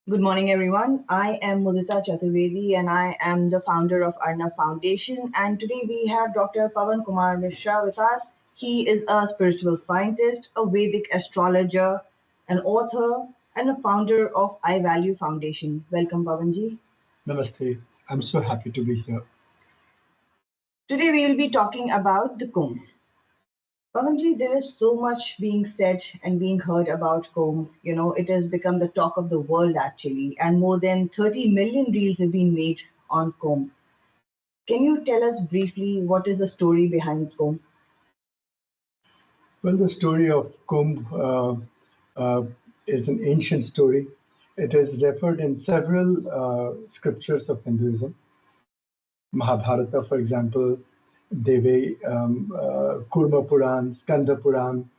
Good morning, everyone. I am Mudita Chaturvedi and I am the founder of Arnav Foundation. And today we have Dr. Pawan Kumar Mishra with us. He is a spiritual scientist, a Vedic astrologer, an author, and a founder of I Value Foundation. Welcome, Pawanji. Namaste. I'm so happy to be here. Today we will be talking about the Kumbh. Pawanji, there is so much being said and being heard about Kumbh. It has become the talk of the world actually, and more than 30 million reels have been made on Kumbh. Can you tell us briefly what is the story behind Kumbh? Well, the story of Kumbh is an ancient story. It is referred in several scriptures of Hinduism. Mahabharata, for example, Deve, Kurma Puran, Skanda Puran,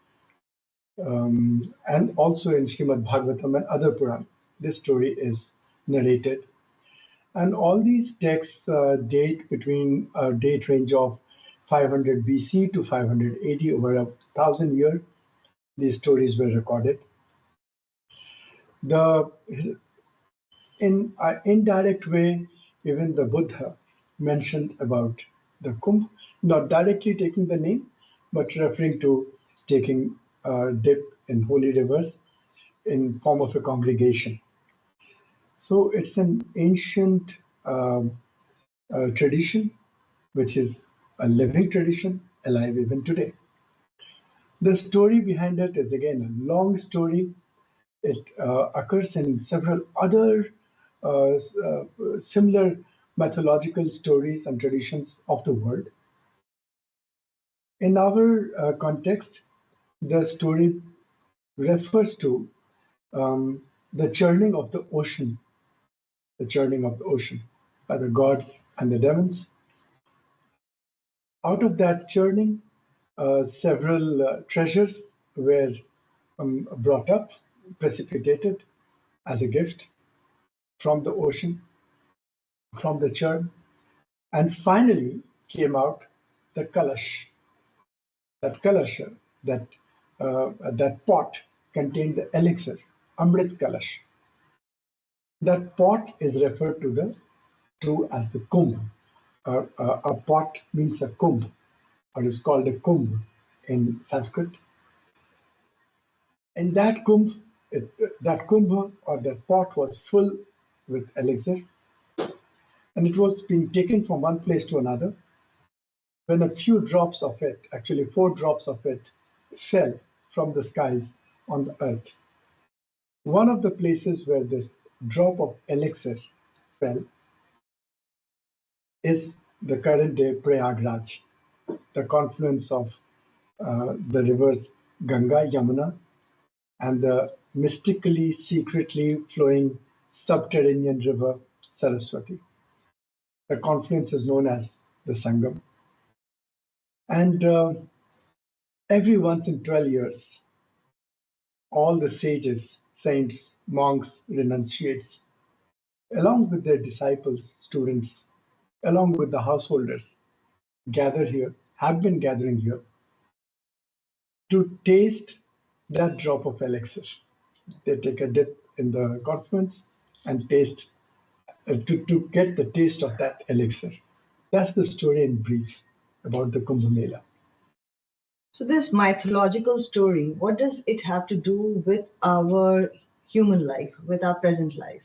and also in Srimad Bhagavatam and other Puran. This story is narrated. And all these texts date between a date range of 500 BC to 500 AD, over 1,000 years. These stories were recorded. The in an indirect way, even the Buddha mentioned about the Kumbh, not directly taking the name, but referring to taking a dip in holy rivers in form of a congregation. So it's an ancient tradition, which is a living tradition, alive even today. The story behind it is again a long story. It occurs in several other similar mythological stories and traditions of the world. In our context, the story refers to the churning of the ocean by the gods and the demons. Out of that churning, several treasures were brought up, precipitated as a gift from the ocean, from the churn, and finally came out the kalash. That kalasha, that pot contained the elixir, Amrit Kalash. That pot is referred to as the Kumbh. A pot means a kumbh, or is called a kumbh in Sanskrit. And that kumbh or that pot was full with elixir, and it was being taken from one place to another. When a few drops of it, actually 4 drops of it, fell from the skies on the earth. One of the places where this drop of elixir fell is the current day Prayagraj, the confluence of the rivers Ganga, Yamuna, and the mystically, secretly flowing subterranean river Saraswati. The confluence is known as the Sangam. And every once in 12 years, all the sages, saints, monks, renunciates, along with their disciples, students, along with the householders, gather here, have been gathering here to taste that drop of elixir. They take a dip in the confluence and taste to get the taste of that elixir. That's the story in brief about the Kumbh Mela. So, this mythological story, what does it have to do with our human life, with our present life?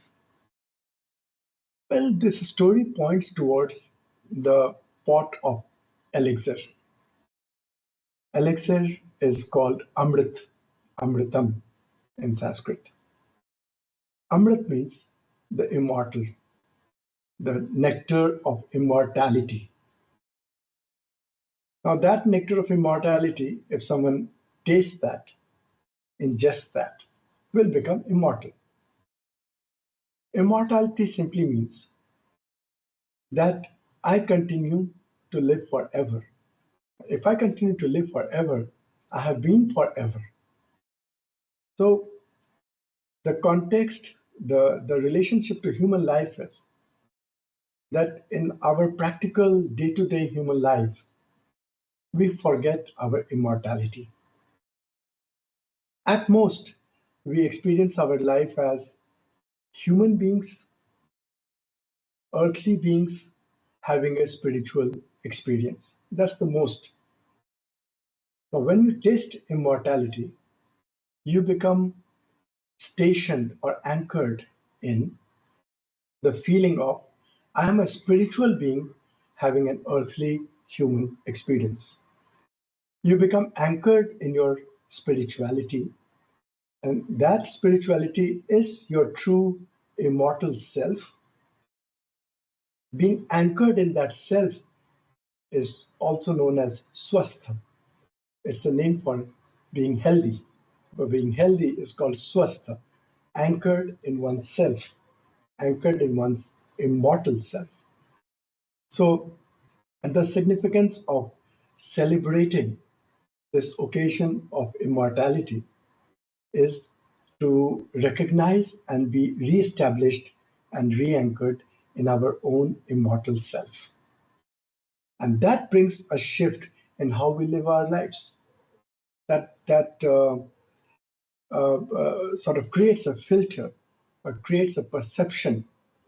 Well, this story points towards the pot of elixir. Elixir is called Amrit, Amritam in Sanskrit. Amrit means the immortal, the nectar of immortality. Now, that nectar of immortality, if someone tastes that, ingests that, will become immortal. Immortality simply means that I continue to live forever. If I continue to live forever, I have been forever. So the context, the relationship to human life is that in our practical day-to-day human life, we forget our immortality. At most, we experience our life as human beings, earthly beings having a spiritual experience. That's the most. But when you taste immortality, you become stationed or anchored in the feeling of I am a spiritual being having an earthly human experience. You become anchored in your spirituality, and that spirituality is your true immortal self. Being anchored in that self is also known as swastha. It's the name for being healthy. But being healthy is called swastha, anchored in oneself, anchored in one's immortal self. So, and the significance of celebrating this occasion of immortality is to recognize and be re-established and re-anchored in our own immortal self. And that brings a shift in how we live our lives. That sort of creates a filter, or creates a perception,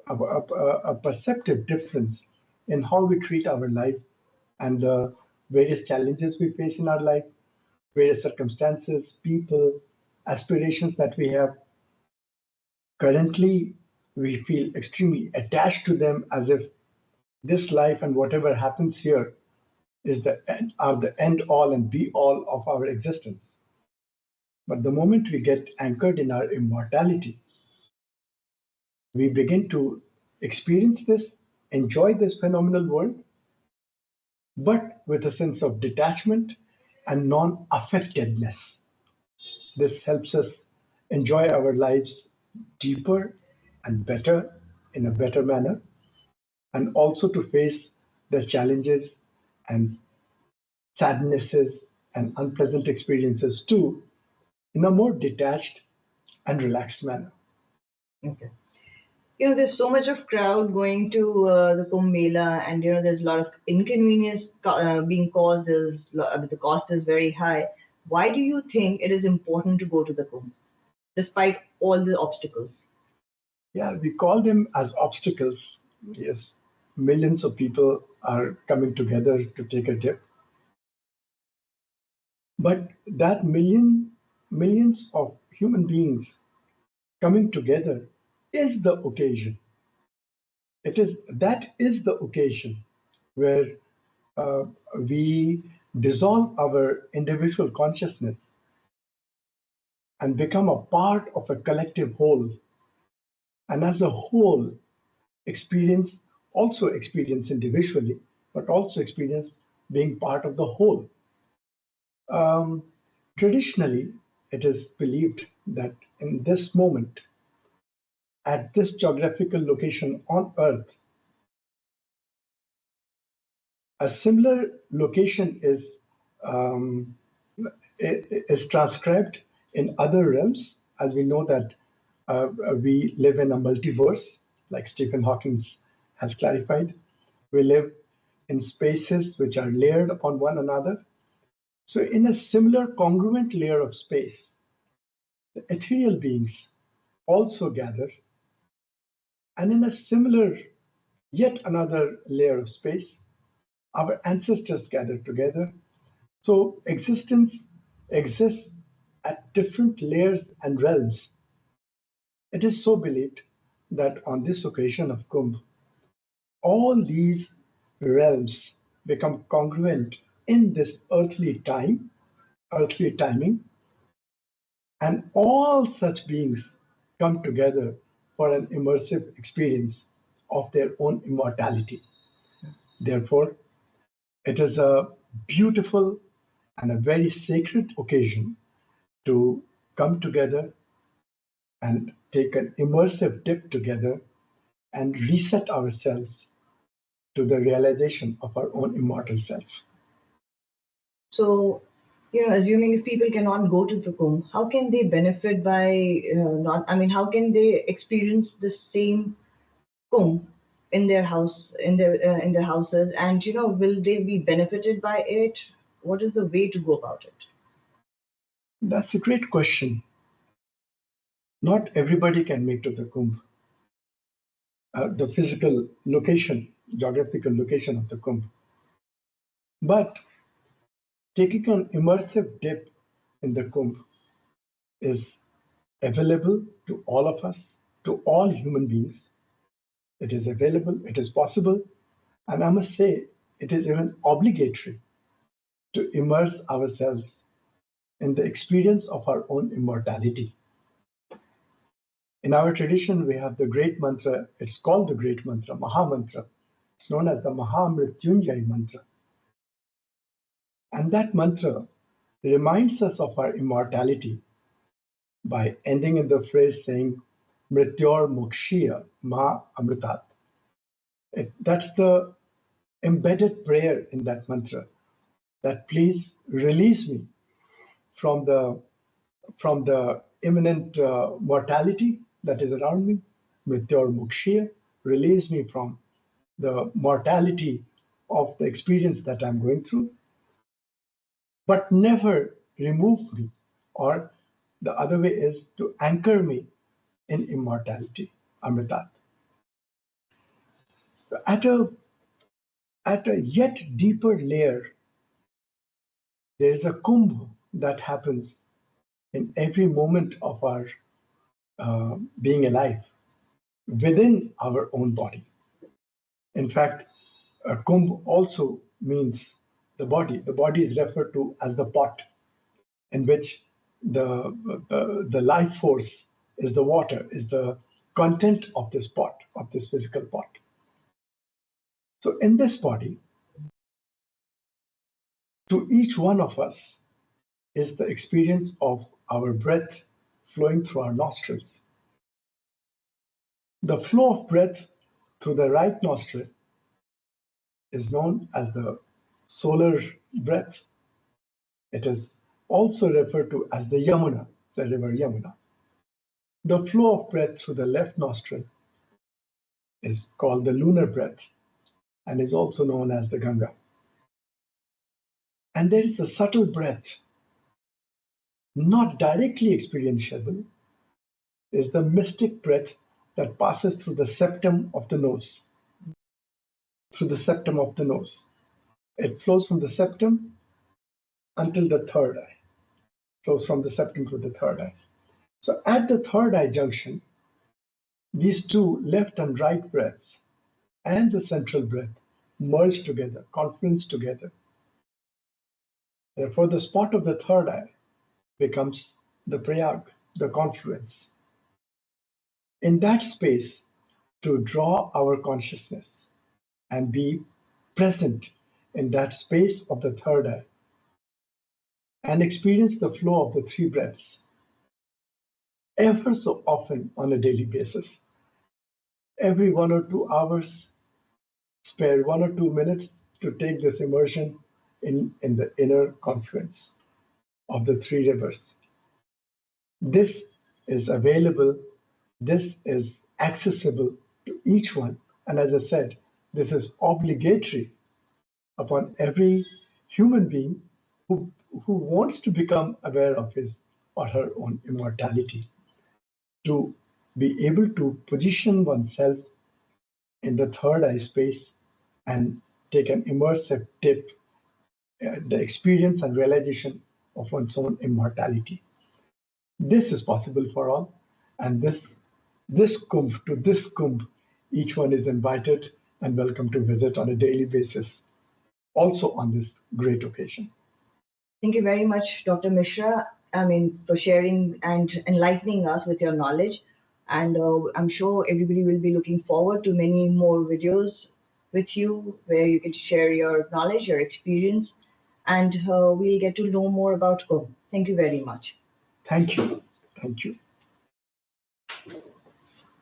a perceptive difference in how we treat our life and the various challenges we face in our life, various circumstances, people, aspirations that we have. Currently, we feel extremely attached to them as if this life and whatever happens here is the end all and be all of our existence. But the moment we get anchored in our immortality, we begin to experience this, enjoy this phenomenal world, but with a sense of detachment and non affectedness. This helps us enjoy our lives deeper and better in a better manner, and also to face the challenges and sadnesses and unpleasant experiences too in a more detached and relaxed manner. Okay. There's so much of crowd going to the Kumbh Mela, and there's a lot of inconvenience being caused. The cost is very high. Why do you think it is important to go to the Kumbh, despite all the obstacles? Yeah, we call them as obstacles. Yes, millions of people are coming together to take a dip, but that millions of human beings coming together is the occasion. That is the occasion where uh, we dissolve our individual consciousness and become a part of a collective whole, and as a whole experience experience individually, but also experience being part of the whole. Um, Traditionally, it is believed that in this moment, at this geographical location on Earth, a similar location um, is transcribed in other realms, as we know that we live in a multiverse, like Stephen Hawking has clarified. We live in spaces which are layered upon one another. So, in a similar congruent layer of space, the ethereal beings also gather, and in a similar, yet another layer of space, our ancestors gathered together. So, existence exists at different layers and realms. It is so believed that on this occasion of Kumbh, all these realms become congruent in this earthly timing, and all such beings come together for an immersive experience of their own immortality. Therefore, it is a beautiful and a very sacred occasion to come together and take an immersive dip together and reset ourselves to the realization of our own immortal self. So, assuming if people cannot go to the Kumbh, how can they benefit by not? I mean, how can they experience the same Kumbh in their house, in their houses, and will they be benefited by it? What is the way to go about it? That's a great question. Not everybody can make to the Kumbh. the physical location, geographical location of the Kumbh. But taking an immersive dip in the Kumbh is available to all of us, to all human beings. It is available, it is possible, and I must say, it is even obligatory to immerse ourselves in the experience of our own immortality. In our tradition, we have the great mantra, it's called the great mantra, Maha Mantra. It's known as the Mahamrityunjay mantra. And that mantra reminds us of our immortality by ending in the phrase saying, Mrityor Mokshiya Ma Amritat. That's the embedded prayer in that mantra, that please release me from the imminent mortality that is around me, Mrityor Mokshiya, release me from the mortality of the experience that I'm going through, but never remove me, or the other way is to anchor me in immortality, Amritat. So at a yet deeper layer, there is a kumbh that happens in every moment of our being alive within our own body. In fact, kumbh also means the body. The body is referred to as the pot in which the life force is the water, is the content of this pot, of this physical pot. So in this body, to each one of us is the experience of our breath flowing through our nostrils. The flow of breath through the right nostril is known as the solar breath. It is also referred to as the Yamuna, the river Yamuna. The flow of breath through the left nostril is called the lunar breath and is also known as the Ganga. And there is a subtle breath, not directly experientiable, is the mystic breath that passes through the septum of the nose. Through the septum of the nose. It flows from the septum until the third eye. Flows from the septum to the third eye. So at the third eye junction, these two left and right breaths and the central breath merge together, confluence together. Therefore, the spot of the third eye becomes the prayag, the confluence. In that space, to draw our consciousness and be present in that space of the third eye and experience the flow of the three breaths ever so often on a daily basis. Every 1 or 2 hours, spare 1 or 2 minutes to take this immersion in the inner confluence of the three rivers. This is available, this is accessible to each one. And as I said, this is obligatory upon every human being who wants to become aware of his or her own immortality, to be able to position oneself in the third eye space and take an immersive dip, the experience and realization of one's own immortality. This is possible for all, and this kumbh, each one is invited and welcome to visit on a daily basis, also on this great occasion. Thank you very much, Dr. Mishra, for sharing and enlightening us with your knowledge. And I'm sure everybody will be looking forward to many more videos with you where you can share your knowledge, your experience, and we'll get to know more about Kumbh. Thank you very much. Thank you. Thank you.